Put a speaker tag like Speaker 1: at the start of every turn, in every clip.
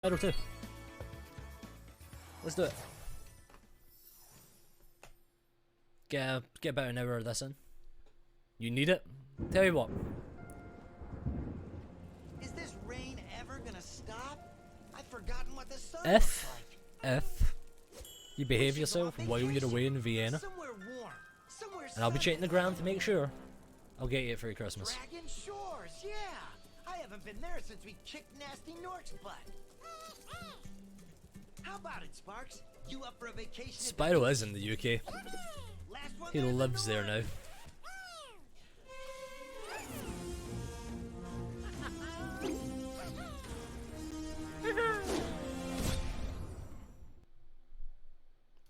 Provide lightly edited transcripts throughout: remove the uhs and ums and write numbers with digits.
Speaker 1: Spyro 2. Let's do it. Get about an hour of this in. You need it. Tell you what.
Speaker 2: Is this rain ever gonna stop? I've forgotten what the sun looks like.
Speaker 1: If you behave yourself while you're away in Vienna,
Speaker 2: Somewhere warm. Somewhere
Speaker 1: and I'll be
Speaker 2: sunny.
Speaker 1: checking the ground to make sure, I'll get you it for your Christmas.
Speaker 2: Dragon Shores, yeah. I haven't been there since we kicked Nasty Nork's butt. How about it, Sparks? You up for a vacation?
Speaker 1: Spyro is in the UK.
Speaker 2: Last one
Speaker 1: He
Speaker 2: there's the
Speaker 1: lives there
Speaker 2: north.
Speaker 1: now.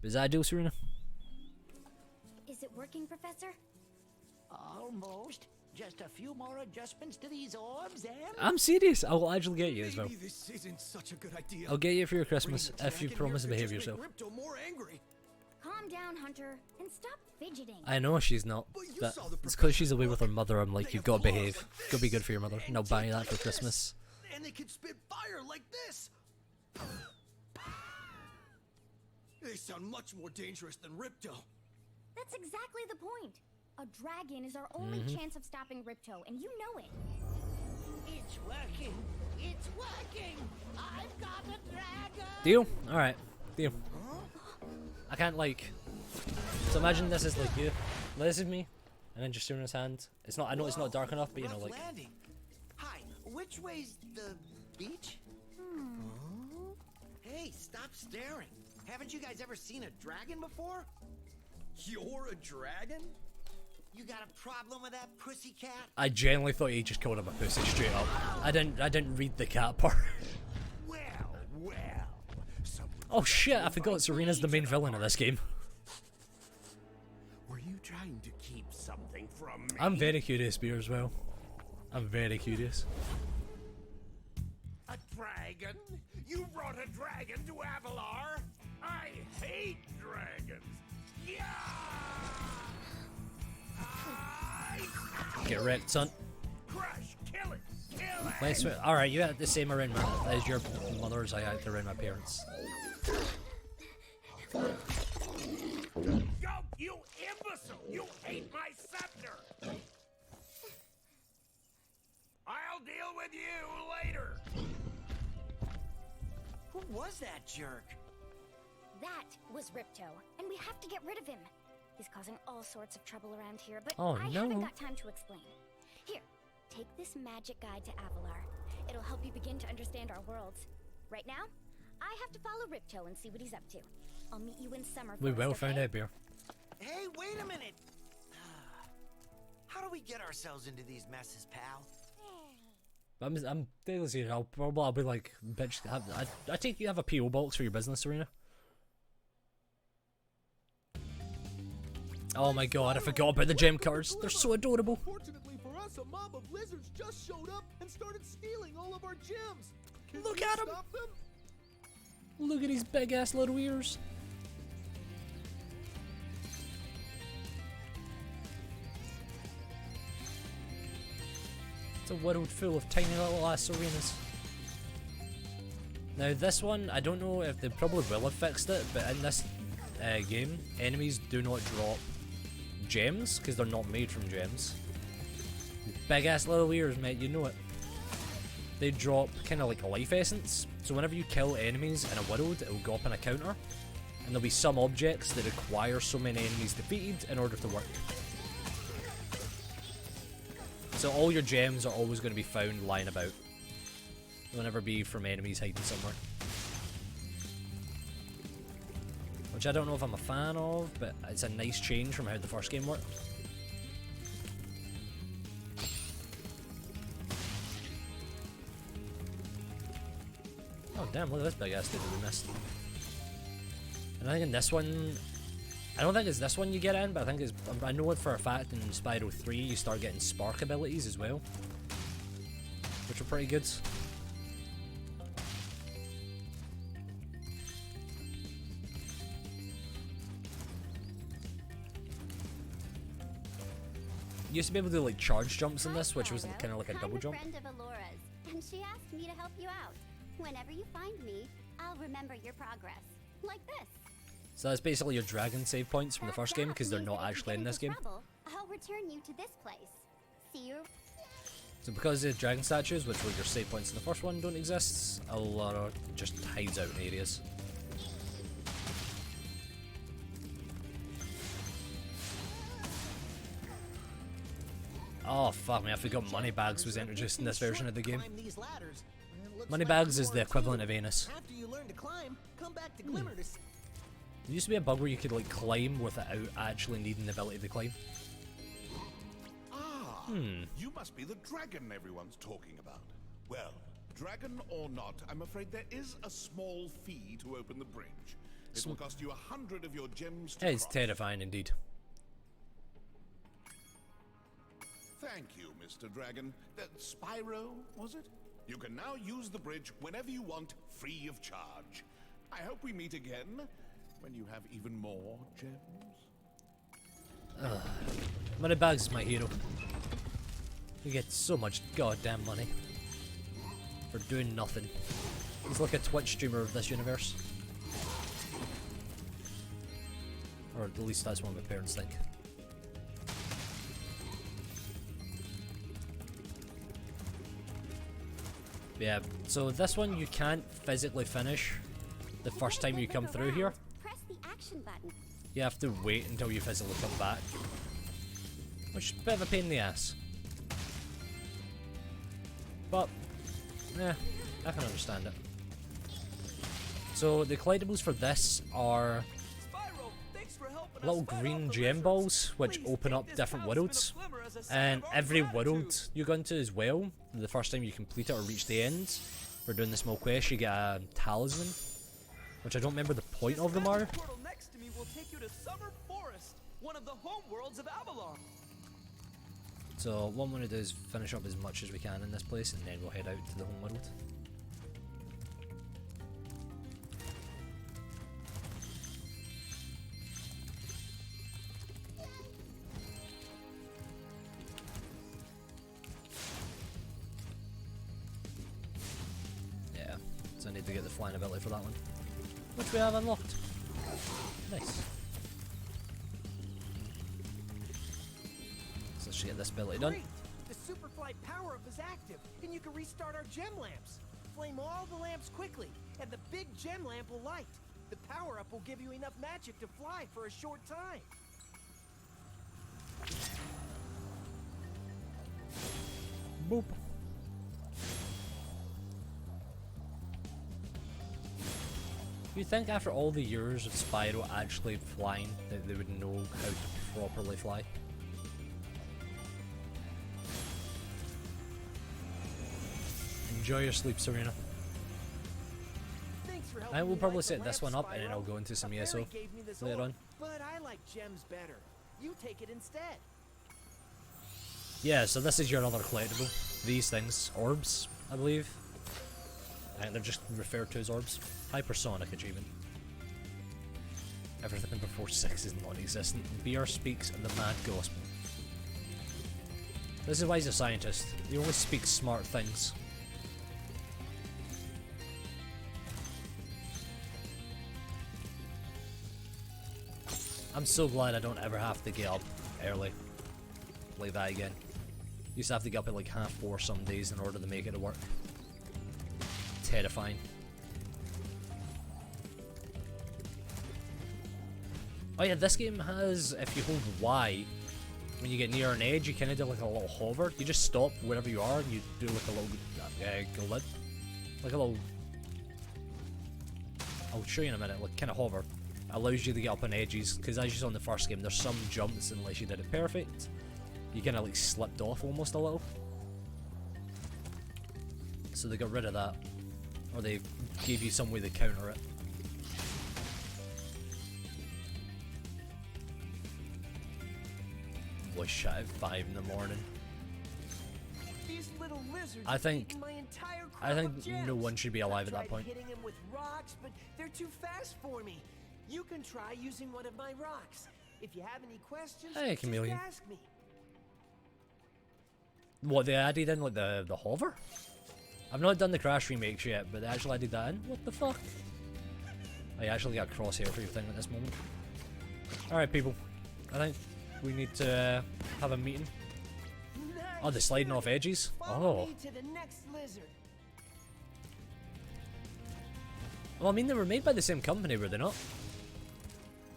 Speaker 1: Is that ideal, Serena?
Speaker 3: Is it working, Professor?
Speaker 4: Almost. Just a few more adjustments to these orbs, and
Speaker 1: I'm serious. I will actually get you as well.
Speaker 5: Maybe this isn't such a good idea.
Speaker 1: I'll get you for your Christmas
Speaker 5: Bringing the
Speaker 1: if you
Speaker 5: dragon
Speaker 1: promise to
Speaker 5: here could
Speaker 1: behave
Speaker 5: just make
Speaker 1: yourself.
Speaker 5: Ripto more angry.
Speaker 3: Calm down, Hunter, and stop fidgeting.
Speaker 1: I know she's not,
Speaker 5: But you
Speaker 1: but
Speaker 5: saw the
Speaker 1: it's because she's
Speaker 5: professor
Speaker 1: away with her
Speaker 5: walking.
Speaker 1: mother. I'm like,
Speaker 5: They
Speaker 1: you've
Speaker 5: have
Speaker 1: got to
Speaker 5: claws
Speaker 1: behave.
Speaker 5: like
Speaker 1: Go be
Speaker 5: this,
Speaker 1: good for your mother, and I'll
Speaker 5: and
Speaker 1: buy you
Speaker 5: teeth
Speaker 1: that
Speaker 5: like
Speaker 1: for
Speaker 5: this,
Speaker 1: Christmas.
Speaker 5: And they can spit fire like this. They sound much more dangerous than Ripto.
Speaker 3: That's exactly the point. A dragon is our only chance of stopping Ripto, and you know it.
Speaker 4: it's working. It's working. I've got a dragon.
Speaker 1: Deal? Alright. Deal. I can't like... So imagine this is like you. This is me. And then just in his hand. It's not, I know it's not dark enough, but you know,
Speaker 2: Rough
Speaker 1: like...
Speaker 2: landing. Hi, which way's the beach? Hey, stop staring. Haven't you guys ever seen a dragon before?
Speaker 5: You're a dragon?
Speaker 2: You got a problem with that pussycat?
Speaker 1: I genuinely thought he just called him a pussy straight up. I didn't read the cat part.
Speaker 4: Well, well. Someone
Speaker 1: Oh shit, I forgot Serena's the main villain of this game.
Speaker 4: Were you trying to keep something from me?
Speaker 1: I'm very curious, Beer, as well. I'm very curious.
Speaker 4: A dragon? You brought a dragon to Avalar? I hate dragons. Yeah!
Speaker 1: Get wrecked, son.
Speaker 4: Crush, kill it, kill it.
Speaker 1: Let's alright, you act the same around as your mother as I act around my parents.
Speaker 4: Go, you imbecile! You ate my scepter! I'll deal with you later.
Speaker 2: Who was that jerk?
Speaker 3: That was Ripto, and we have to get rid of him. He's causing all sorts of trouble around here, but
Speaker 1: Oh,
Speaker 3: I
Speaker 1: no.
Speaker 3: haven't got time to explain. Here, take this magic guide to Avalar. It'll help you begin to understand our worlds. Right now, I have to follow Ripto and see what he's up to. I'll meet you in summer.
Speaker 1: We will
Speaker 3: Forest,
Speaker 1: find
Speaker 3: okay?
Speaker 1: out, Beer.
Speaker 2: Hey, wait a minute. How do we get ourselves into these messes, pal?
Speaker 1: I'm deadly serious. I'll be like, bitch. I take you have a PO box for your business, Serena. Oh my god, I forgot about the gem cards. They're so adorable.
Speaker 5: Fortunately for us, a mob of lizards just showed up and started stealing all of our gems. Can
Speaker 1: Look
Speaker 5: we
Speaker 1: at 'em.
Speaker 5: stop them?
Speaker 1: Look at his big ass little ears. It's a world full of tiny little ass Serenas. Now this one, I don't know if they probably will have fixed it, but in this game, enemies do not drop gems because they're not made from gems. Big ass little ears, mate, you know it. They drop kind of like a life essence, so whenever you kill enemies in a world, it will go up on a counter, and there'll be some objects that require so many enemies defeated in order to work. So all your gems are always going to be found lying about. They'll never be from enemies hiding somewhere. Which I don't know if I'm a fan of, but it's a nice change from how the first game worked. Oh damn, look at this big ass dude that we missed. And I think in this one, I don't think it's this one you get in, but I think it's, I know it for a fact in Spyro 3 you start getting spark abilities as well, which are pretty good. You used to be able to do like charge jumps in this, which was kind of like a double jump.
Speaker 3: I'm a friend of Alora's, and she asked me to help you out. Whenever you find me, I'll remember your progress. Like this.
Speaker 1: So that's basically your dragon save points from the first game, because they're not actually in this game.
Speaker 3: I'll return you to this place. See you.
Speaker 1: So because the dragon statues, which were your save points in the first one, don't exist, a lot of just hides out in areas. Oh fuck me, I forgot Moneybags was introduced in this version of the game. Moneybags is the equivalent of Anus.
Speaker 5: After you learn to climb, come back to Glimmer to
Speaker 1: There used to be a bug where you could like climb without actually needing the ability to climb.
Speaker 4: Ah, you must be the dragon everyone's talking about. Well, dragon or not, I'm afraid there is a small fee to open the bridge. It will cost you 100 of your gems to
Speaker 1: It's
Speaker 4: cross.
Speaker 1: terrifying indeed.
Speaker 4: Thank you, Mr. Dragon. Spyro, was it? You can now use the bridge whenever you want, free of charge. I hope we meet again when you have even more gems.
Speaker 1: Moneybags is my hero. You get so much goddamn money for doing nothing. He's like a Twitch streamer of this universe. Or at least that's what my parents think. Yeah, so this one you can't physically finish the first time you come through here.
Speaker 3: Press the action button.
Speaker 1: You have to wait until you physically come back. Which is a bit of a pain in the ass. But, yeah, I can understand it. So the collectibles for this are
Speaker 5: Spyro, thanks for helping
Speaker 1: little
Speaker 5: us fight
Speaker 1: green
Speaker 5: off the
Speaker 1: gem
Speaker 5: lizards.
Speaker 1: balls which
Speaker 5: Please
Speaker 1: open
Speaker 5: take
Speaker 1: up
Speaker 5: this
Speaker 1: different
Speaker 5: talisman
Speaker 1: worlds.
Speaker 5: of Glimmer as a sign
Speaker 1: And
Speaker 5: of our
Speaker 1: every
Speaker 5: gratitude.
Speaker 1: world you go into as well, the first time you complete it or reach the end, for doing the small quest, you get a talisman. Which I don't remember the point of them are.
Speaker 5: This portal next to me will take you to Summer Forest, one of the home worlds of Avalon.
Speaker 1: So what I'm going to do is finish up as much as we can in this place and then we'll head out to the home world. Yeah, so I need to get the flying ability for that one, which we have unlocked. Nice. So let's get this ability done.
Speaker 5: Great! The Superfly power-up is active, and you can restart our gem lamps. Flame all the lamps quickly, and the big gem lamp will light. The power-up will give you enough magic to fly for a short time.
Speaker 1: Boop. You think after all the years of Spyro actually flying that they would know how to properly fly? Enjoy your sleep, Serena.
Speaker 5: Thanks for helping
Speaker 1: I will
Speaker 5: me
Speaker 1: probably
Speaker 5: light the
Speaker 1: set this
Speaker 5: lamp,
Speaker 1: one up and then
Speaker 5: Spyro.
Speaker 1: I'll go into some
Speaker 5: A
Speaker 1: ESO
Speaker 5: fairy gave me this
Speaker 1: later
Speaker 5: orb,
Speaker 1: on.
Speaker 5: But I like gems better. You take it instead.
Speaker 1: Yeah, so this is your other collectible. These things, orbs, I believe. And they're just referred to as orbs. Hypersonic achievement. Everything before 6 is non-existent. Beer speaks the mad gospel. This is why he's a scientist. He only speaks smart things. I'm so glad I don't ever have to get up early like that again. Used to have to get up at like 4:30 some days in order to make it to work. Terrifying. Oh yeah, this game has, if you hold Y, when you get near an edge, you kind of do like a little hover. You just stop wherever you are and you do like a little glide. Like a little... I'll show you in a minute, like kind of hover. Allows you to get up on edges, because as you saw in the first game, there's some jumps unless you did it perfect. You kind of like slipped off almost a little. So they got rid of that. Or they gave you some way to counter it. Was shut at 5 in the morning.
Speaker 5: These little lizards
Speaker 1: I
Speaker 5: have
Speaker 1: think-
Speaker 5: eaten my entire crop
Speaker 1: I think
Speaker 5: of gems.
Speaker 1: no one should be alive at
Speaker 5: I
Speaker 1: that
Speaker 5: tried
Speaker 1: point.
Speaker 5: hitting him with rocks, but they're too fast for me. You can try using one of my rocks. If you have any questions,
Speaker 1: Hey,
Speaker 5: just
Speaker 1: Chameleon.
Speaker 5: ask me.
Speaker 1: What, they added in like the hover? I've not done the Crash remakes yet, but they actually added that in. What the fuck? I actually got crosshair for everything at this moment. Alright, people. I think we need to have a meeting. Oh, they're sliding off edges?
Speaker 5: Follow
Speaker 1: Oh.
Speaker 5: me to the next lizard.
Speaker 1: Well, I mean, they were made by the same company, were they not?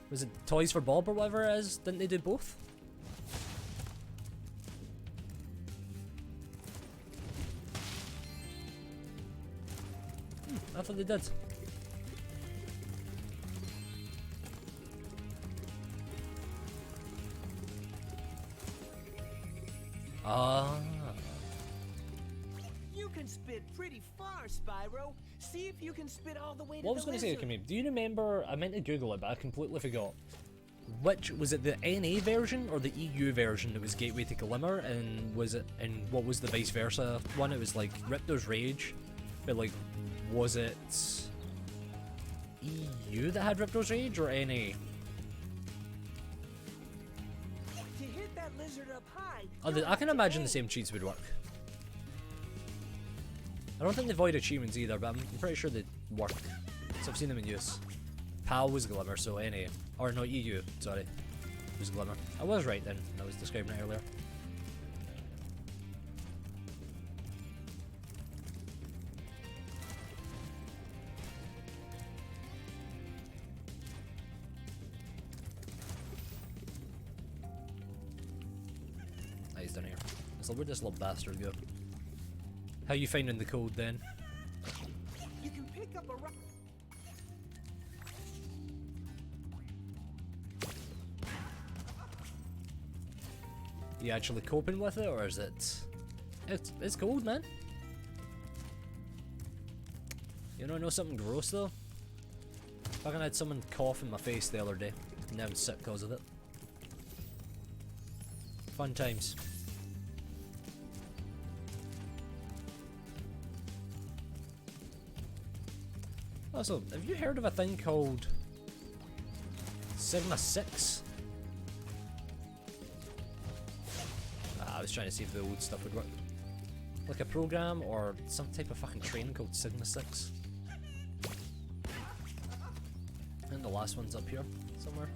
Speaker 1: Was it Toys for Bob or whatever it is? Didn't they do both? I thought they did. Ah.
Speaker 5: You can spit pretty far, Spyro. See if you can spit all the way to
Speaker 1: What I was
Speaker 5: the
Speaker 1: going to say,
Speaker 5: lizard.
Speaker 1: Camille, do you remember, I meant to Google it, but I completely forgot. Which, was it the NA version or the EU version that was Gateway to Glimmer, and was it, and what was the vice versa one? It was like Ripto's Rage, but like, was it EU that had Ripto's Rage or NA?
Speaker 5: To hit that lizard up high.
Speaker 1: Oh, I can imagine the same cheats would work. I don't think they void achievements either, but I'm pretty sure they work. So I've seen them in use. PAL was Glimmer, so NA. Or no, EU, sorry. Was Glimmer. I was right then, I was describing it earlier. Ah, he's down here. Where'd this little bastard go? How you finding the code then?
Speaker 5: You can pick up a rock.
Speaker 1: You actually coping with it, or is it? It's cold, man. You know something gross though? Fucking had someone cough in my face the other day, and now I'm sick because of it. Fun times. Also, have you heard of a thing called Sigma 6? I was trying to see if the old stuff would work. Like a program or some type of fucking training called Sigma 6. I think the last one's up here somewhere.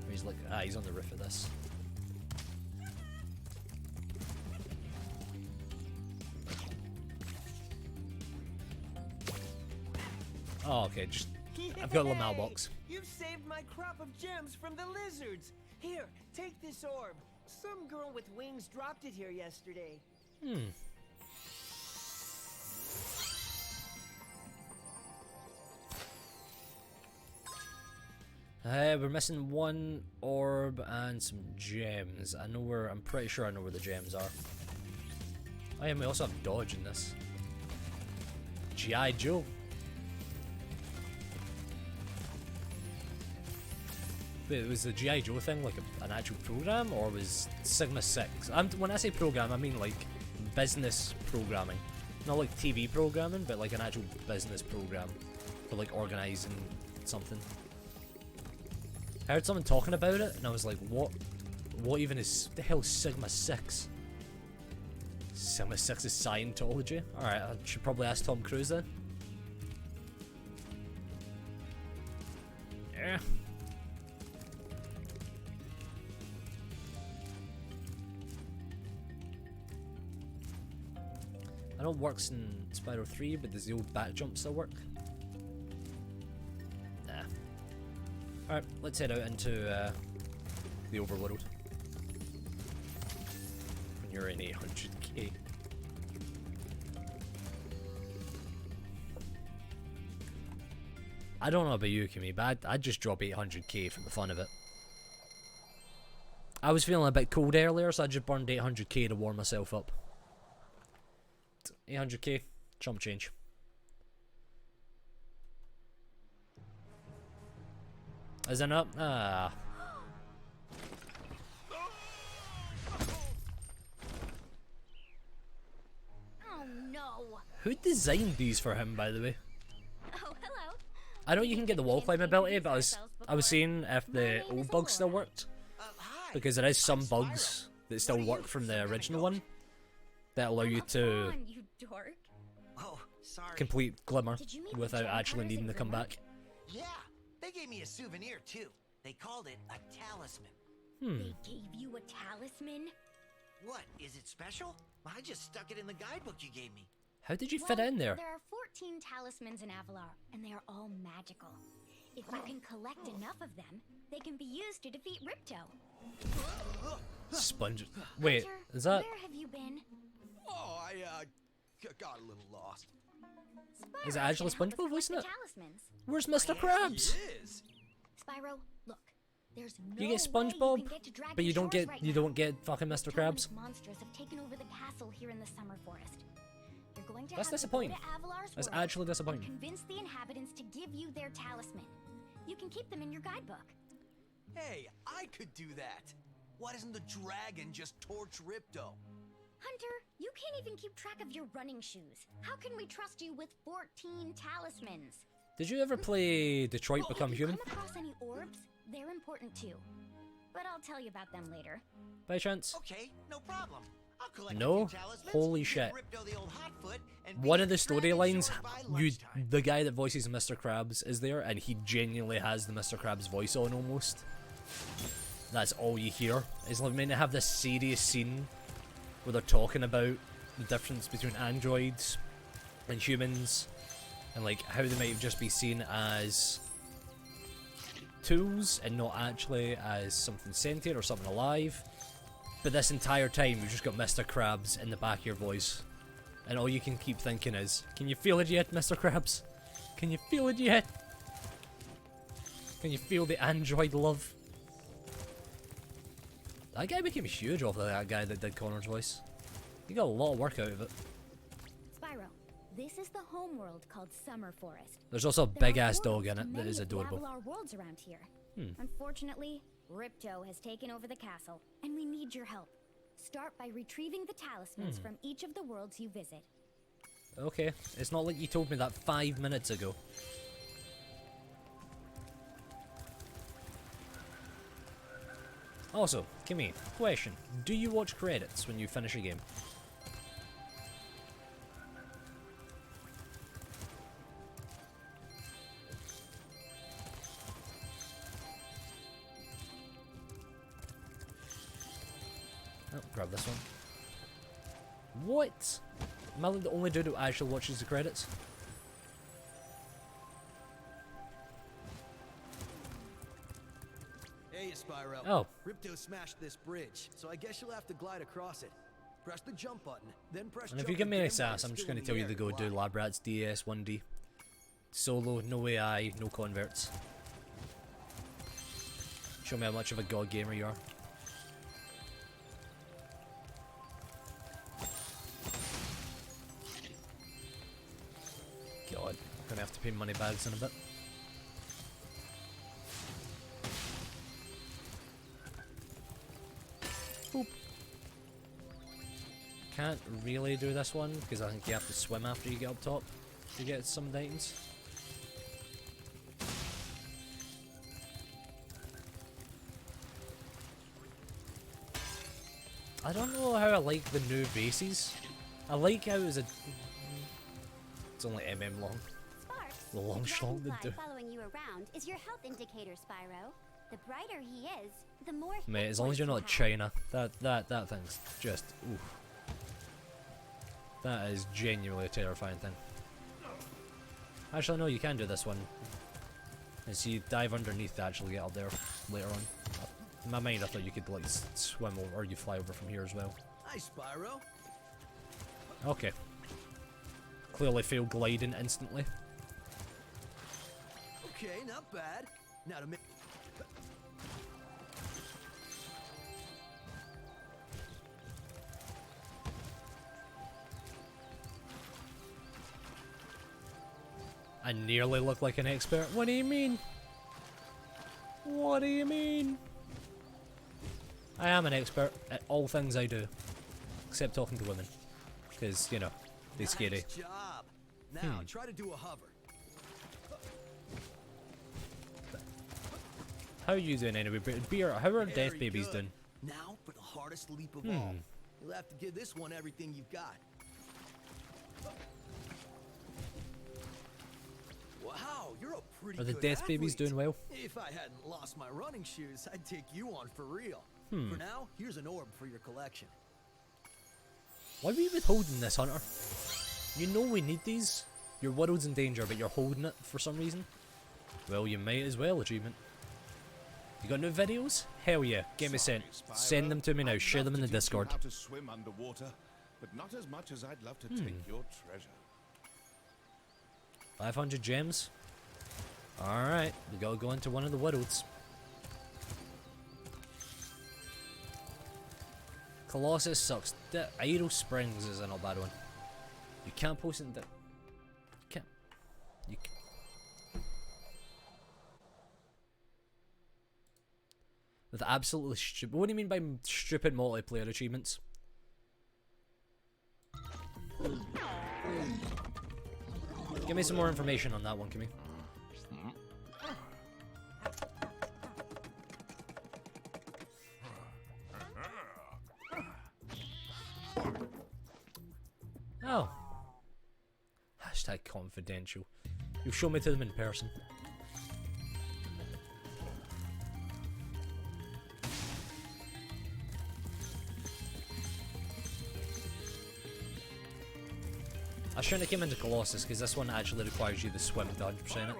Speaker 1: Where he's like, he's on the roof of this. Oh, okay, just I've got a little mailbox.
Speaker 5: You've saved my crop of gems from the lizards. Here, take this orb. Some girl with wings dropped it here yesterday.
Speaker 1: We're missing one orb and some gems. I'm pretty sure I know where the gems are. Oh yeah, we also have dodge in this. G.I. Joe. Wait, was the G.I. Joe thing like an actual program, or was Sigma 6? When I say program, I mean like business programming. Not like TV programming, but like an actual business program for like organising something. I heard someone talking about it, and I was like, what even is, the hell is Sigma 6? Sigma 6 is Scientology? Alright, I should probably ask Tom Cruise then. Yeah. I know it works in Spyro 3, but does the old back jump still work? Nah. Alright, let's head out into the overworld. When you're in 800k. I don't know about you, Kimmy, but I'd just drop 800k for the fun of it. I was feeling a bit cold earlier, so I just burned 800k to warm myself up. 800k, chump change. Is it not? Ah.
Speaker 3: Oh no.
Speaker 1: Who designed these for him, by the way?
Speaker 3: Oh, hello.
Speaker 1: I know you can get the wall climb ability, but I was seeing if the old bugs still worked.
Speaker 2: Hi.
Speaker 1: Because there is some
Speaker 2: I'm
Speaker 1: bugs
Speaker 2: Spyro.
Speaker 1: that still
Speaker 2: What are
Speaker 1: work
Speaker 2: you?
Speaker 1: from the
Speaker 2: Something I
Speaker 1: original
Speaker 2: got
Speaker 1: one that allow you
Speaker 3: Come
Speaker 1: to
Speaker 3: on, you dork.
Speaker 2: Oh, sorry.
Speaker 1: Complete glimmer
Speaker 3: Did you meet the
Speaker 1: without
Speaker 3: giant
Speaker 1: actually
Speaker 3: hunters
Speaker 1: needing
Speaker 3: in
Speaker 1: to come
Speaker 3: Grimrock?
Speaker 1: back.
Speaker 2: Yeah, they gave me a souvenir too. They called it a talisman.
Speaker 3: They gave you a talisman?
Speaker 2: What, is it special? I just stuck it in the guidebook you gave me.
Speaker 1: How did you fit it in there?
Speaker 3: There are 14 talismans in Avalar, and they are all magical. If you can collect enough of them, they can be used to defeat Ripto.
Speaker 1: Sponge. Wait,
Speaker 3: Hunter,
Speaker 1: is that?
Speaker 3: Where have you been?
Speaker 5: Oh, I got a little lost.
Speaker 3: Spyro
Speaker 1: Is it actually
Speaker 3: can help us
Speaker 1: SpongeBob voicing
Speaker 3: collect
Speaker 1: it?
Speaker 3: the talismans.
Speaker 1: Where's Mr. Krabs?
Speaker 5: Is.
Speaker 3: Spyro, look. There's no
Speaker 1: You get
Speaker 3: way
Speaker 1: SpongeBob,
Speaker 3: you can get to Dragon
Speaker 1: but you don't
Speaker 3: Shores
Speaker 1: get
Speaker 3: right
Speaker 1: you
Speaker 3: now.
Speaker 1: don't get fucking Mr.
Speaker 3: Tyrant
Speaker 1: Krabs.
Speaker 3: monsters have taken over the castle here in the Summer Forest. You're going to
Speaker 1: That's
Speaker 3: have
Speaker 1: disappointing.
Speaker 3: to go to Avalar's
Speaker 1: That's
Speaker 3: world
Speaker 1: actually disappointing.
Speaker 3: and convince the inhabitants to give you their talisman. You can keep them in your guidebook.
Speaker 5: Hey, I could do that. Why doesn't the dragon just torch Ripto?
Speaker 3: Hunter, you can't even keep track of your running shoes. How can we trust you with 14 talismans?
Speaker 1: Did you ever play Detroit Become
Speaker 3: If you
Speaker 1: Human?
Speaker 3: come across any orbs, they're important too. But I'll tell you about them later.
Speaker 1: By chance?
Speaker 2: Okay, no problem. I'll collect
Speaker 1: No?
Speaker 2: a few talismans,
Speaker 1: Holy
Speaker 2: give
Speaker 1: shit.
Speaker 2: Ripto the old hotfoot, and be
Speaker 1: One
Speaker 2: at
Speaker 1: of the
Speaker 2: Dragon
Speaker 1: storylines,
Speaker 2: Shores by
Speaker 1: you
Speaker 2: lunchtime.
Speaker 1: the guy that voices Mr. Krabs is there, and he genuinely has the Mr. Krabs voice on almost. That's all you hear. Is like meant to have this serious scene where they're talking about the difference between androids and humans, and like how they might just be seen as tools and not actually as something sentient or something alive. But this entire time you've just got Mr. Krabs in the back of your voice, and all you can keep thinking is, can you feel it yet, Mr. Krabs? Can you feel it yet? Can you feel the android love? That guy became huge off of that guy that did Connor's voice. He got a lot of work out of it.
Speaker 3: Spyro, this is the homeworld called Summer Forest.
Speaker 1: There's also a
Speaker 3: There
Speaker 1: big
Speaker 3: are
Speaker 1: ass dog
Speaker 3: portals
Speaker 1: in
Speaker 3: to
Speaker 1: it that
Speaker 3: many
Speaker 1: is
Speaker 3: of the
Speaker 1: adorable.
Speaker 3: Avalar worlds around here. Unfortunately, Ripto has taken over the castle, and we need your help. Start by retrieving the talismans from each of the worlds you visit.
Speaker 1: Okay, it's not like you told me that 5 minutes ago. Also, Kimmy, question. Do you watch credits when you finish a game? Oh, grab this one. What? Am I the only dude who actually watches the credits?
Speaker 5: Hey, Spyro.
Speaker 1: Oh.
Speaker 5: Ripto smashed this bridge, so I guess you'll have to glide across it. Press the jump button, then press
Speaker 1: And if
Speaker 5: jump
Speaker 1: you give me any
Speaker 5: again while
Speaker 1: sass,
Speaker 5: it's
Speaker 1: I'm just
Speaker 5: still
Speaker 1: going
Speaker 5: in
Speaker 1: to tell
Speaker 5: the
Speaker 1: you to
Speaker 5: air
Speaker 1: go
Speaker 5: and
Speaker 1: do
Speaker 5: glide.
Speaker 1: Labrats DS 1D. Solo, no AI, no converts. Show me how much of a god gamer you are. God, I'm gonna have to pay money bags in a bit. Boop. Can't really do this one because I think you have to swim after you get up top to get some items. I don't know how I like the new bases. I like how it's only long.
Speaker 6: Sparks,
Speaker 1: The long
Speaker 6: the
Speaker 1: schlong that
Speaker 6: dragonfly
Speaker 1: do.
Speaker 6: following you around is your health indicator, Spyro. The brighter he is, the more
Speaker 1: Mate,
Speaker 6: hit
Speaker 1: as long as
Speaker 6: points
Speaker 1: you're
Speaker 6: you
Speaker 1: not
Speaker 6: have.
Speaker 1: China, that thing's just oof. That is genuinely a terrifying thing. Actually, no, you can do this one. And so you dive underneath to actually get up there later on. In my mind, I thought you could like swim over, or you fly over from here as well.
Speaker 5: Hi, Spyro.
Speaker 1: Okay. Clearly failed gliding instantly.
Speaker 5: Okay, not bad. Now to make...
Speaker 1: I nearly look like an expert. What do you mean? What do you mean? I am an expert at all things I do. Except talking to women. Because, you know, they're scary.
Speaker 5: Nice job. Now try to do a hover.
Speaker 1: How are you doing anyway? Beer, how are death
Speaker 5: Very
Speaker 1: babies
Speaker 5: good.
Speaker 1: doing?
Speaker 5: Now for the hardest leap of all. You'll have to give this one everything you've got. you're a pretty
Speaker 1: Are the
Speaker 5: good
Speaker 1: Death Babies
Speaker 5: athlete.
Speaker 1: doing well?
Speaker 5: If I hadn't lost my running shoes, I'd take you on for real. For now, here's an orb for your collection.
Speaker 1: Why are we withholding this, Hunter? You know we need these. Your world's in danger, but you're holding it for some reason. Well, you might as well, achievement. You got new videos? Hell yeah, get me sent.
Speaker 4: Sorry, Spyro.
Speaker 1: Send them to me now,
Speaker 4: I'd
Speaker 1: share
Speaker 4: love
Speaker 1: them in
Speaker 4: to
Speaker 1: the
Speaker 4: teach you
Speaker 1: Discord.
Speaker 4: how to swim underwater, but not as much as I'd love to take your treasure.
Speaker 1: 500 gems? Alright, we gotta go into one of the worlds. Colossus sucks. The Idle Springs is a not bad one. You can't post it in the... You can't. You can With absolutely stupid... What do you mean by stupid multiplayer achievements? Give me some more information on that one, Kimmy. Oh. Hashtag confidential. You'll show me to them in person. I shouldn't have came into Colossus because this one actually requires you to swim to 100% it.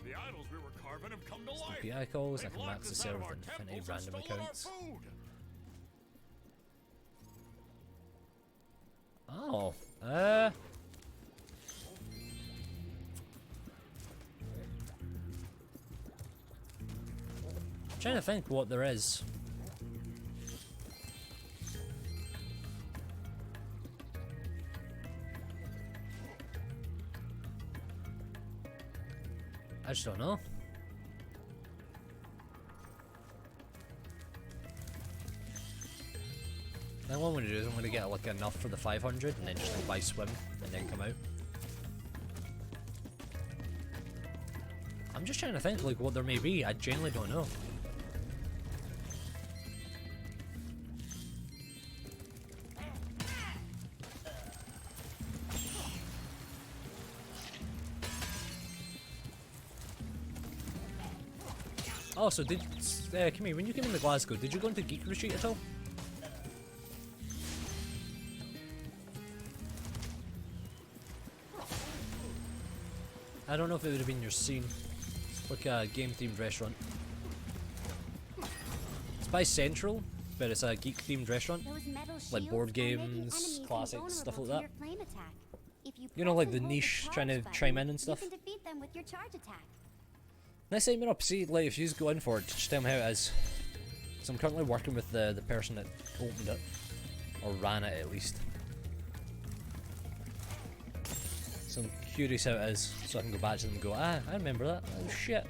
Speaker 7: The idols we were carving have come to life.
Speaker 1: PI calls, I
Speaker 7: They've
Speaker 1: can
Speaker 7: locked
Speaker 1: max the
Speaker 7: us out
Speaker 1: server
Speaker 7: of our
Speaker 1: with infinity
Speaker 7: temples and
Speaker 1: random
Speaker 7: stolen our
Speaker 1: accounts.
Speaker 7: food.
Speaker 1: Oh, I'm trying to think what there is. I just don't know. Then what I'm gonna do is I'm gonna get like enough for the 500 and then just like, buy swim and then come out. I'm just trying to think like what there may be. I genuinely don't know. Oh, so did come here, when you came into Glasgow, did you go into Geek Retreat at all? I don't know if it would have been your scene. It's like a game themed restaurant. It's by Central, but it's a geek themed restaurant.
Speaker 6: Those metal
Speaker 1: Like
Speaker 6: shields
Speaker 1: board
Speaker 6: are making
Speaker 1: games,
Speaker 6: enemies
Speaker 1: classics, stuff like
Speaker 6: invulnerable
Speaker 1: that.
Speaker 6: to your flame attack. If you
Speaker 1: You know,
Speaker 6: press
Speaker 1: like
Speaker 6: and
Speaker 1: the
Speaker 6: hold
Speaker 1: niche
Speaker 6: charge
Speaker 1: trying to
Speaker 6: button,
Speaker 1: chime in and stuff.
Speaker 6: You can defeat them with your charge attack.
Speaker 1: Let's set me up. See, like, if you just go in for it, just tell me how it is. So I'm currently working with the person that opened it, or ran it at least. So I'm curious how it is, so I can go back to them and go, ah, I remember that. Oh shit.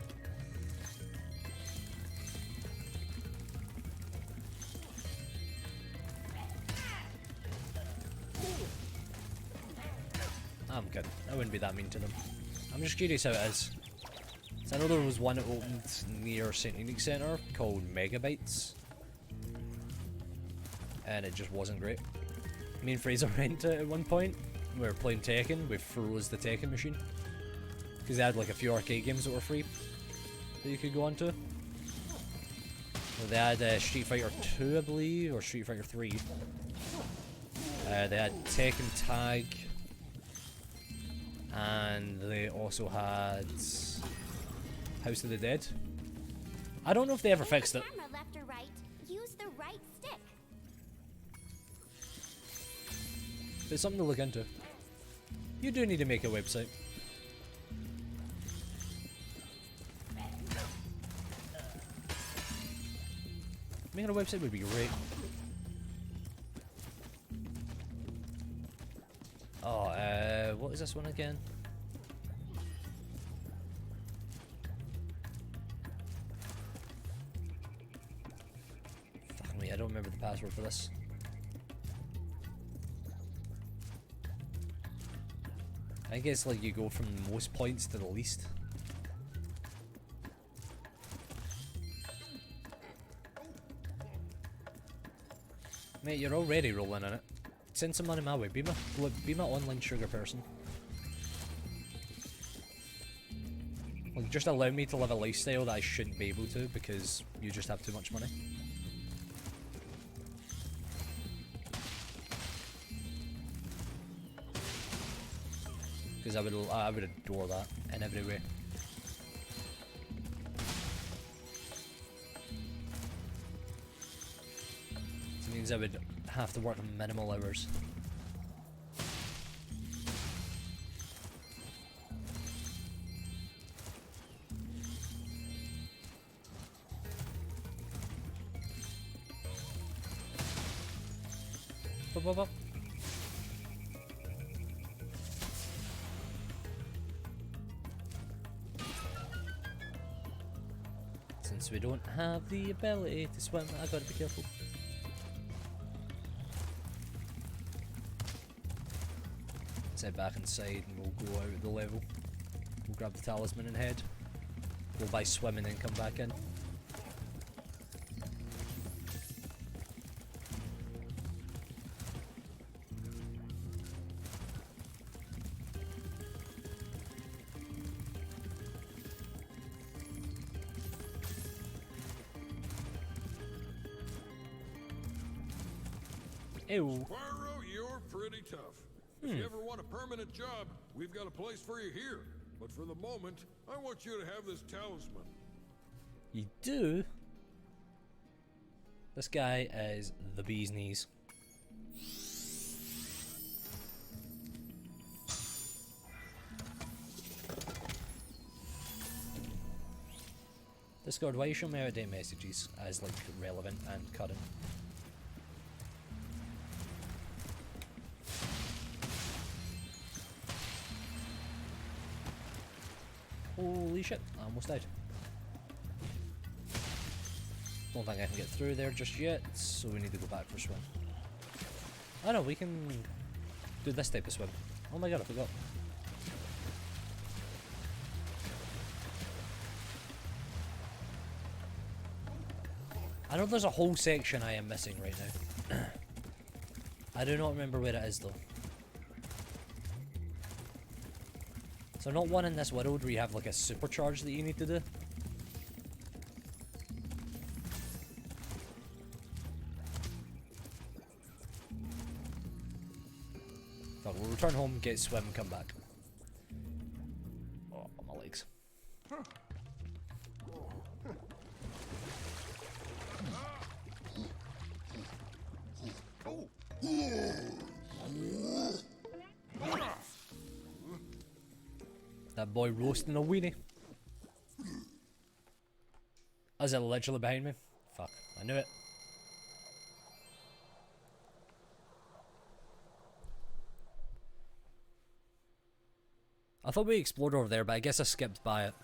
Speaker 1: I'm good. I wouldn't be that mean to them. I'm just curious how it is. So I know there was one that opened near St. Unique Centre called Megabytes. And it just wasn't great. Me and Fraser went to it at one point. We were playing Tekken, we froze the Tekken machine. Because they had like a few arcade games that were free that you could go onto. So they had Street Fighter 2, I believe, or Street Fighter 3. They had Tekken Tag. And they also had House of the Dead. I don't know if they ever
Speaker 6: If the
Speaker 1: fixed it.
Speaker 6: camera left or right, use the right stick.
Speaker 1: But it's something to look into. You do need to make a website. Making a website would be great. Oh, what is this one again? Fuck me, I don't remember the password for this. I guess like you go from the most points to the least. Mate, you're already rolling in it. Send some money my way. Be my online sugar person. Like, just allow me to live a lifestyle that I shouldn't be able to because you just have too much money. Because I would adore that in every way. It means I would have to work minimal hours. Up, up, up. Since we don't have the ability to swim, I gotta be careful. Let's head back inside and we'll go out of the level. We'll grab the talisman and head. Go by swimming and come back in. Ew.
Speaker 7: Spyro, you're pretty tough. If you ever want a permanent job, we've got a place for you here. But for the moment, I want you to have this talisman.
Speaker 1: You do? This guy is the bee's knees. Discord, why you show me out-of-date messages as like relevant and current? Holy shit, I almost died. Don't think I can get through there just yet, so we need to go back for a swim. Oh no, we can do this type of swim. Oh my god, I forgot. I know there's a whole section I am missing right now. I do not remember where it is though. So not one in this world where you have like a supercharge that you need to do. Fuck, we'll return home, get swim, come back. Oh, my legs. That boy roasting a weenie. Is it literally behind me? Fuck, I knew it. I thought we explored over there, but I guess I skipped by it.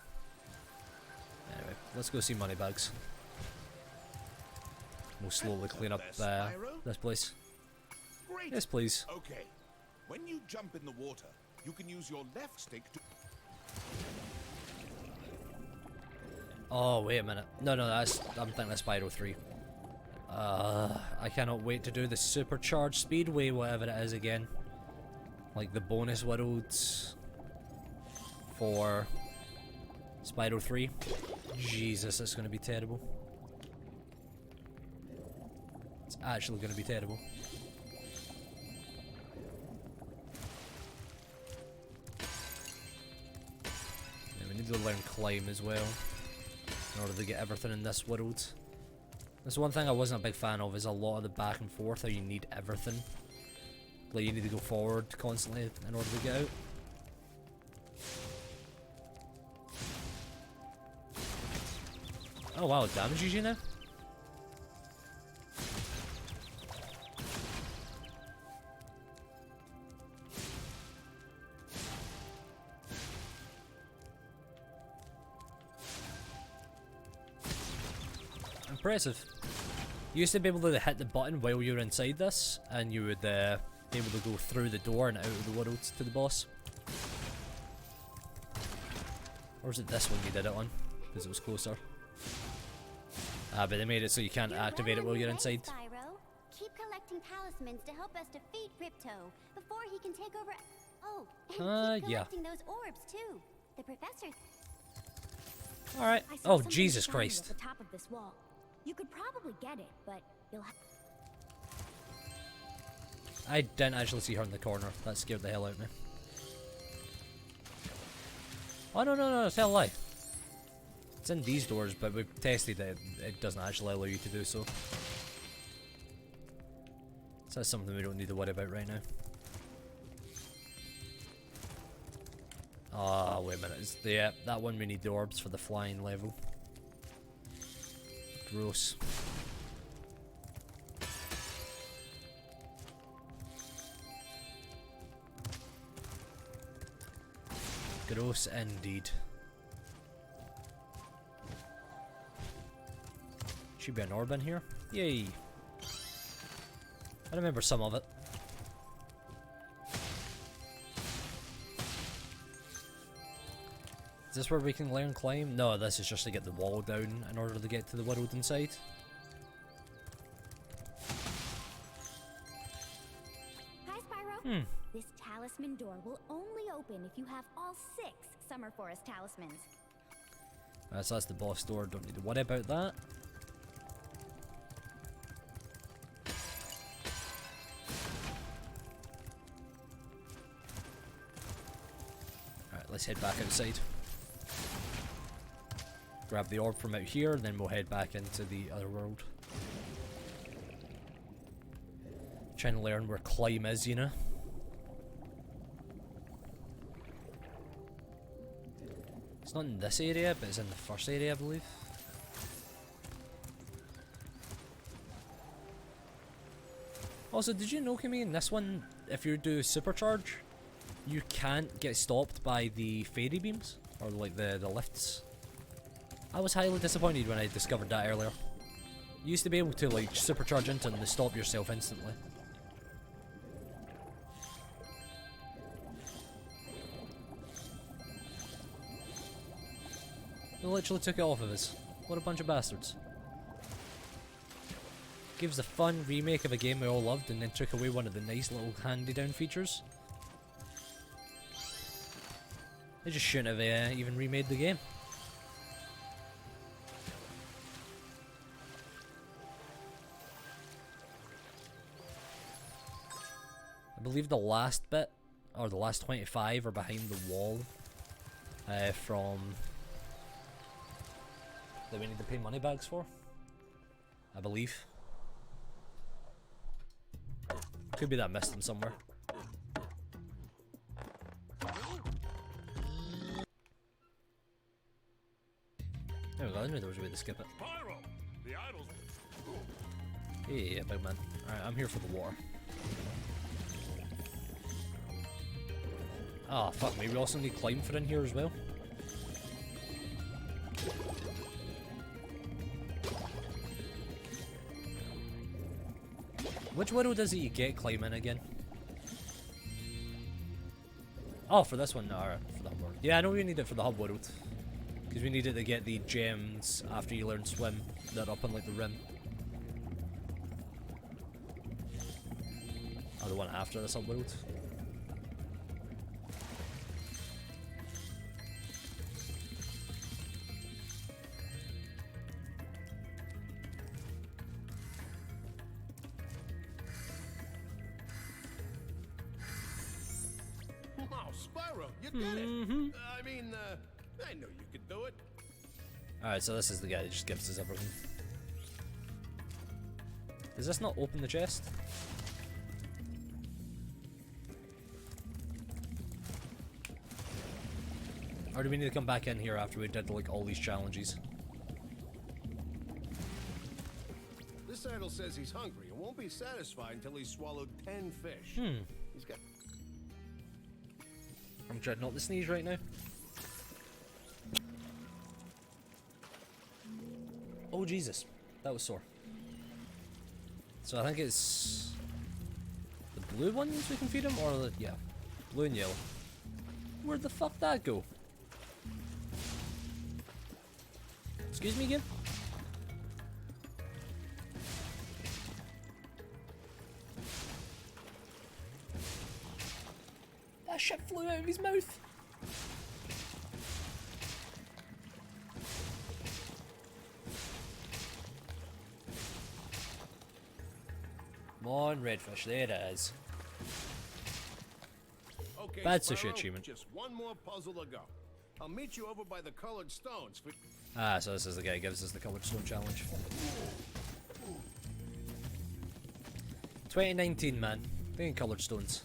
Speaker 1: Anyway, let's go see Moneybags. We'll slowly clean up this place.
Speaker 4: Great.
Speaker 1: Yes, please.
Speaker 4: Okay. When you jump in the water, you can use your left stick to...
Speaker 1: Oh, wait a minute. No, I'm thinking of Spyro 3. I cannot wait to do the supercharged speedway, whatever it is again. Like the bonus worlds for Spyro 3. Jesus, it's gonna be terrible. It's actually gonna be terrible. Yeah, we need to learn climb as well in order to get everything in this world. That's one thing I wasn't a big fan of, is a lot of the back and forth how you need everything. Like you need to go forward constantly in order to get out. Oh wow, it damages you now? Impressive. You used to be able to hit the button while you were inside this, and you would be able to go through the door and out of the world to the boss. Or was it this one you did it on? Because it was closer. Ah, but they made it so you can't activate it while you're inside.
Speaker 6: Spyro. Keep collecting talismans to help us defeat Ripto before he can take over. Oh, and keep
Speaker 1: yeah.
Speaker 6: collecting those orbs too. The professor.
Speaker 1: Alright.
Speaker 3: I saw
Speaker 1: Oh,
Speaker 3: something
Speaker 1: Jesus
Speaker 3: shiny
Speaker 1: Christ.
Speaker 3: at the top of this wall. You could probably get it, but you'll have.
Speaker 1: I didn't actually see her in the corner. That scared the hell out of me. Oh, no, tell a lie. It's in these doors, but we've tested it. It doesn't actually allow you to do so. So that's something we don't need to worry about right now. Ah, wait a minute. It's that one we need the orbs for the flying level. Gross. Gross indeed. Should be an orb in here. Yay. I remember some of it. Is this where we can learn climb? No, this is just to get the wall down in order to get to the world inside.
Speaker 3: Hi, Spyro. This talisman door will only open if you have all 6 Summer Forest talismans.
Speaker 1: Alright, so that's the boss door. Don't need to worry about that. Alright, let's head back outside. Grab the orb from out here, then we'll head back into the other world. Trying to learn where climb is, you know? It's not in this area, but it's in the first area, I believe. Also, did you know, Kimmy, in this one, if you do supercharge, you can't get stopped by the fairy beams, or like the lifts. I was highly disappointed when I discovered that earlier. You used to be able to like supercharge into them to stop yourself instantly. They literally took it off of us. What a bunch of bastards. Gives a fun remake of a game we all loved and then took away one of the nice little handy-down features. They just shouldn't have even remade the game. I believe the last bit, or the last 25, are behind the wall from that we need to pay money bags for, I believe. Could be that I missed them somewhere. There we go, I knew there was a way to skip it.
Speaker 7: Spyro, the idols.
Speaker 1: Yeah, big man. Alright, I'm here for the war. Ah, fuck me, we also need climb for in here as well. Which world is it you get climb in again? Oh, for this one, no, alright, for the hub world. Yeah, I know we need it for the hub world. Because we need it to get the gems after you learn swim that are up on like the rim. Oh, the one after this hub world.
Speaker 4: Wow, Spyro, you did it! I mean, I knew you could do it.
Speaker 1: Alright, so this is the guy that just gives us everything. Does this not open the chest? Or do we need to come back in here after we did like all these challenges?
Speaker 4: This idol says he's hungry and won't be satisfied until he's swallowed 10 fish. He's got...
Speaker 1: I'm trying not to sneeze right now. Oh Jesus, that was sore. So I think it's the blue ones we can feed him, or the, yeah, blue and yellow. Where'd the fuck that go? Excuse me again? That shit flew out of his mouth. Come on, redfish. There it is.
Speaker 8: Okay,
Speaker 1: That's a
Speaker 8: Spyro,
Speaker 1: shit achievement.
Speaker 8: Just one more puzzle to go. I'll meet you over by the colored stones for...
Speaker 1: Ah, so this is the guy who gives us the coloured stone challenge. 2019, man. Thinking coloured stones.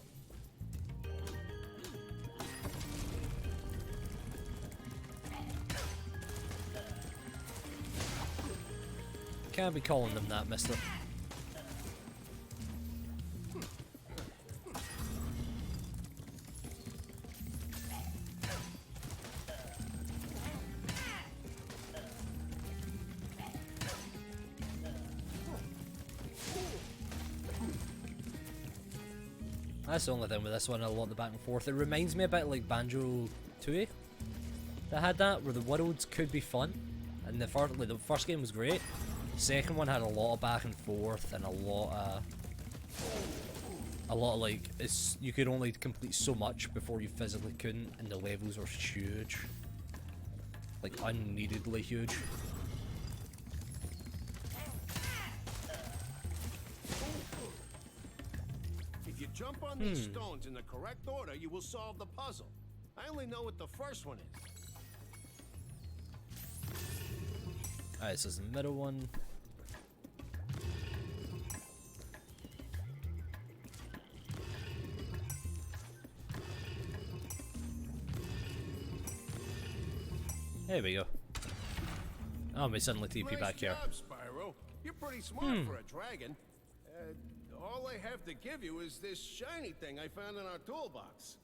Speaker 1: Can't be calling them that, mister. That's the only thing with this one, a lot the back and forth. It reminds me a bit like Banjo-Tooie that had that, where the worlds could be fun. And the first game was great. The second one had a lot of back and forth and a lot of like, you could only complete so much before you physically couldn't, and the levels were huge. Like, unneededly huge.
Speaker 8: If you jump on these stones in the correct order, you will solve the puzzle. I only know what the first one is.
Speaker 1: Alright, this is the middle one. There we go. Oh, we suddenly TP
Speaker 8: Nice
Speaker 1: back here.
Speaker 8: job, Spyro. You're pretty smart for a dragon. All I have to give you is this shiny thing I found in our toolbox.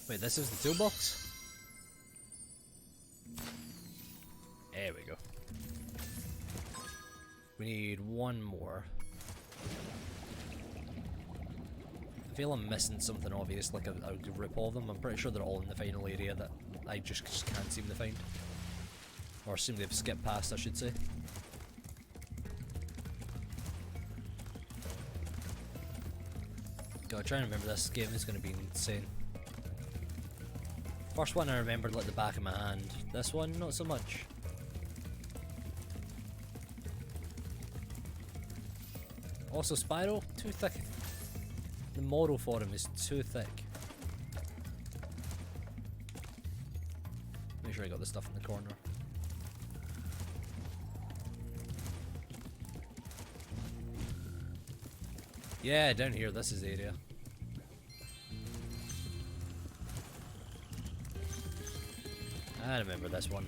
Speaker 1: Wait, this is the toolbox? There we go. We need one more. I feel I'm missing something obvious, like a rip of them. I'm pretty sure they're all in the final area that I just can't seem to find. Or seem to have skipped past, I should say. God, trying to remember this game is going to be insane. First one I remembered like the back of my hand. This one, not so much. Also, Spyro, too thick. The model for him is too thick. Make sure I got the stuff in the corner. Yeah, down here, this is the area. I remember this one.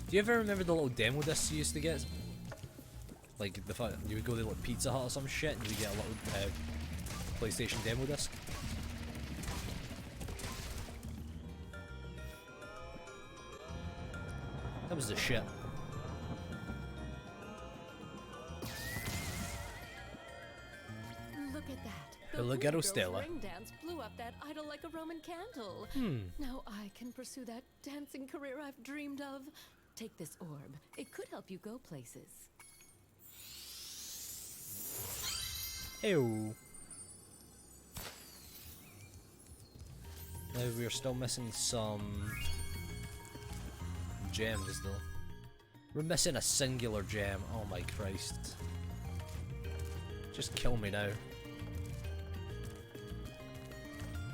Speaker 1: Do you ever remember the little demo discs you used to get? Like, you would go to like Pizza Hut or some shit and you would get a little PlayStation demo disc? That was the shit.
Speaker 9: Look at that.
Speaker 1: The Legato Stella.
Speaker 9: Ring dance blew up that idol like a Roman candle. Now I can pursue that dancing career I've dreamed of. Take this orb. It could help you go places.
Speaker 1: Ew. Now we're still missing some gems though. We're missing a singular gem. Oh my Christ. Just kill me now.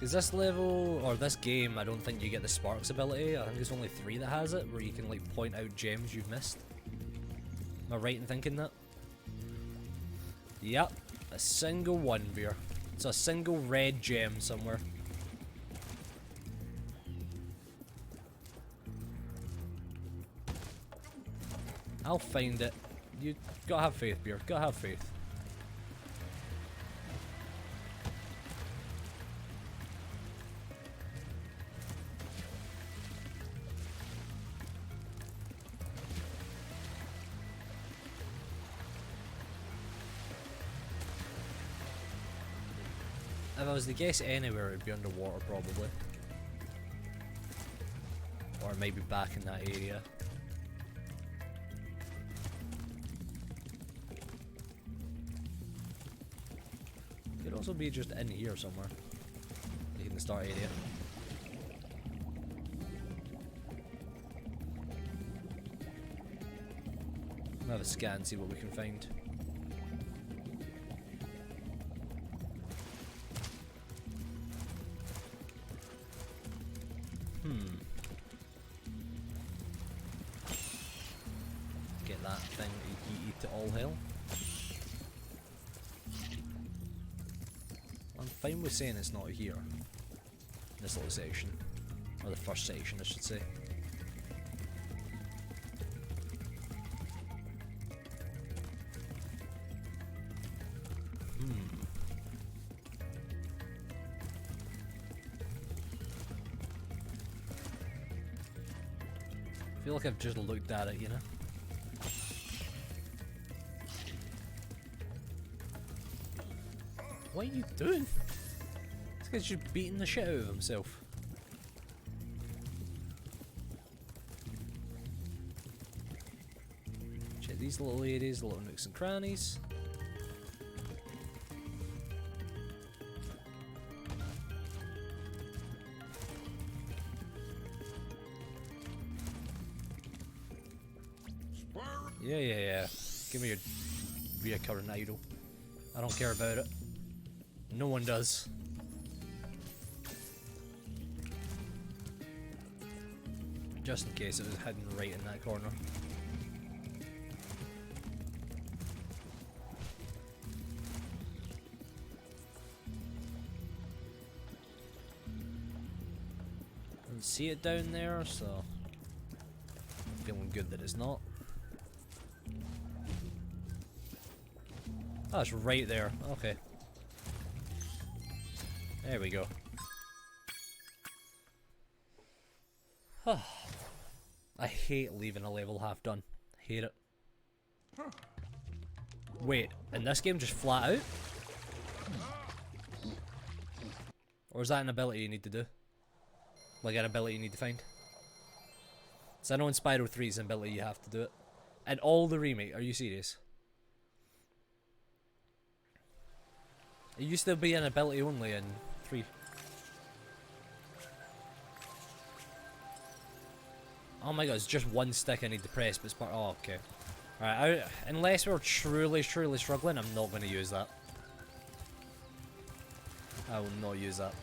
Speaker 1: Is this level, or this game, I don't think you get the Sparks ability. I think there's only 3 that has it, where you can like point out gems you've missed. Am I right in thinking that? Yep, a single one, Veer. It's a single red gem somewhere. I'll find it. You gotta have faith, Beer. Gotta have faith. If I was to guess anywhere, it would be underwater, probably. Or maybe back in that area. Could also be just in here somewhere. Like in the start area. We'll have a scan, see what we can find. Get that thing yeeted to all hell. I'm fine with saying it's not here. This little section. Or the first section, I should say. I feel like I've just looked at it, you know? What are you doing? This guy's just beating the shit out of himself. Check these little areas, the little nooks and crannies. Yeah. Give me your reoccurring idol. I don't care about it. No one does. Just in case it was hidden right in that corner. Didn't see it down there, so I'm feeling good that it's not. Oh, it's right there. Okay. There we go. I hate leaving a level half done. Hate it. Wait, in this game just flat out? Or is that an ability you need to do? Like an ability you need to find? So I know in Spyro 3 it's an ability you have to do it. And all the remake, are you serious? It used to be an ability only in 3. Oh my god, it's just one stick I need to press, but it's part. Oh, okay. Alright, unless we're truly struggling, I'm not going to use that. I will not use that.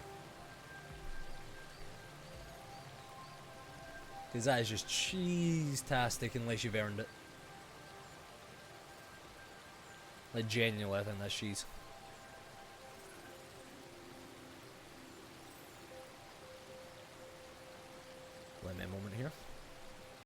Speaker 1: Because that is just cheese-tastic unless you've earned it. Like, genuinely, I think that's cheese. Let me a moment here.